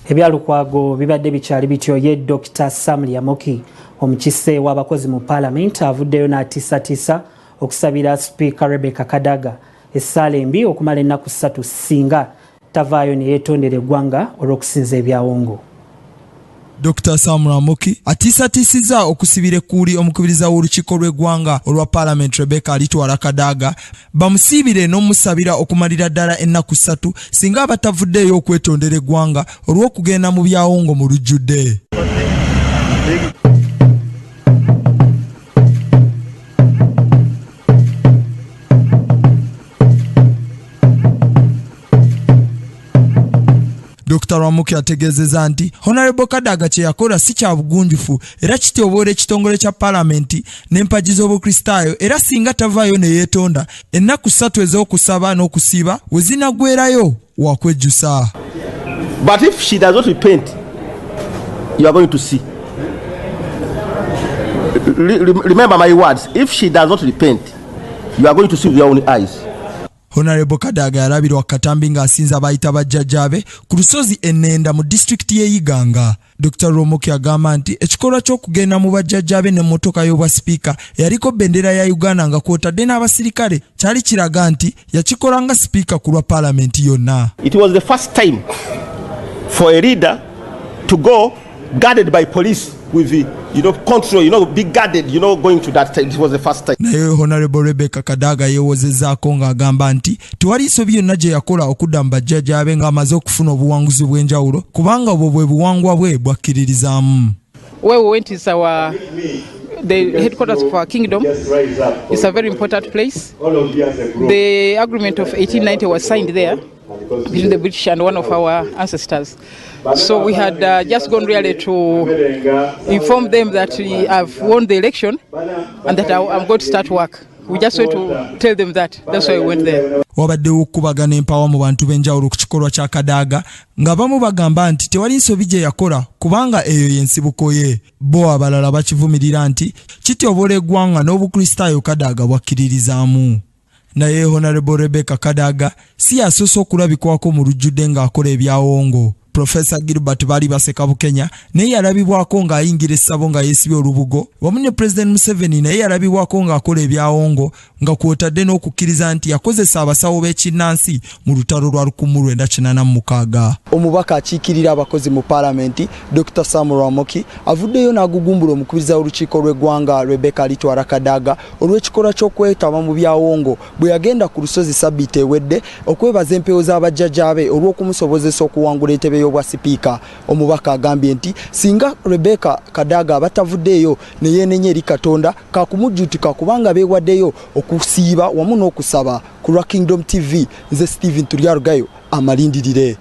Ebyalukwago bibadde bikyali bityo ye Dr. Sam Lyamoki omukise w'abakozi mu Parliament avuddeyo n'atiisatiisa okusabira Speaker Rebecca Kadaga essaala embi okumala ennaku 3 singa tavaayo ne yeetondera eggwanga olw'okusinza ebyawongo. Dr. Sam Lyamoki atiisatiisizza okusibira ekkuuli omukubiriza w'olukiiko lw'eggwanga olwa Parliament Rebecca alitwala Kadaga bamusiibire n'omusabira okumalira ddala ennaku 3 singa abatavuddeeyo okwetondera eggwanga olw'okugenda mu byawongo mu lujjudde. Dr. Lyamoki ategezeza nti Honorable Kadaga kye yakola si kya bugunjufu era kityobola ekitongole kya Parliament n'empagi z'obukristaayo era singa tavaayo ne yeetonda ennaku 3 ez'okusaba n'okusiiba we zinaggwerayo wakwejjusa. But if she does not repent, you are going to see. Remember my words. If she does not repent, you are going to see with your own eyes. Honorable Kadaga yalabirwa Katambi ng'asinza abayita bajjajjaabe ku lusozi Ennenda mu district y'Iganga. Dr. Lyamoki agamba nti ekikolwa ky'okugenda mu bajjajjaabe n'emmotoka y'obwa sipiika eyaliko bendera ya Uganda nga kwotadde n'abasirikale kyali kiraga nti yakikola nga sipiika ku lwa Parliament yonna. It was the first time for a leader to go guarded by police with the control, be guarded, going to that time. It was the first time. Naye Honorable Rebecca Kadaga yewozezzaako ng'agamba nti tewali nsobi yonna gye yakola okudda mu bajjajjaabe ng'amaze okufuna obuwanguzi bw'enjawulo kubanga obwo bwe buwangwa bwe bwakkiririzaamu. Where we went is the headquarters of our kingdom. It's a very important place. The agreement of 1890 was signed there between the British and one of our ancestors. So we had just gone really to inform them that we have won the election and that I'm going to start work. We just went to tell them that. That's why we went there. Wabaddewo okubagana empawa mu bantu b'enjawulo ku kikolwa kya Kadaga ng'abamu bagamba nti tewali nsobi gye yakola kubanga eyo y'ensibuko ye. Bo abalala bakivumirira nti kityobola eggwanga n'obukristaayo Kadaga bwakkiririzaamu. Naye Honorable Rebecca Kadaga si yasoose okulabikwako mu lujjudde ng'akola ebyawongo. Professor Gilbert bali baseka Bukenya naye yalabibwako ng'ayingira essabo nga yeesibye olubugo wamu ne President Museveni naye yalabibwako ng'akola ebyawongo nga kwotadde n'okukkiriza nti yakozesa abasawo b'ekinnansi mu lutalo lwa 1986. Omubaka akiikirira abakozi mu Parliament Dr. Sam Lyamoki avuddeyo n'agugumbula omukubiriza w'olukiiko lw'eggwanga Rebecca alitwala Kadaga olw'ekikolwa ky'okwetaba mu byawongo bwe yagenda ku lusozi Sabbiiti ewedde okwebaza empewo z'abajjajjaabe olw'okumusobozesa okuwangula entebe y'obwa sipiika. Omubaka agambye nti singa Rebecca Kadaga batavuddeeyo ne yeenenya eri Katonda kakumujjuutika kubanga beewaddeyo okusiiba wamu n'okusaba. Ku lwa Kingdom TV nze Steven Tulyarugayo amalindirire.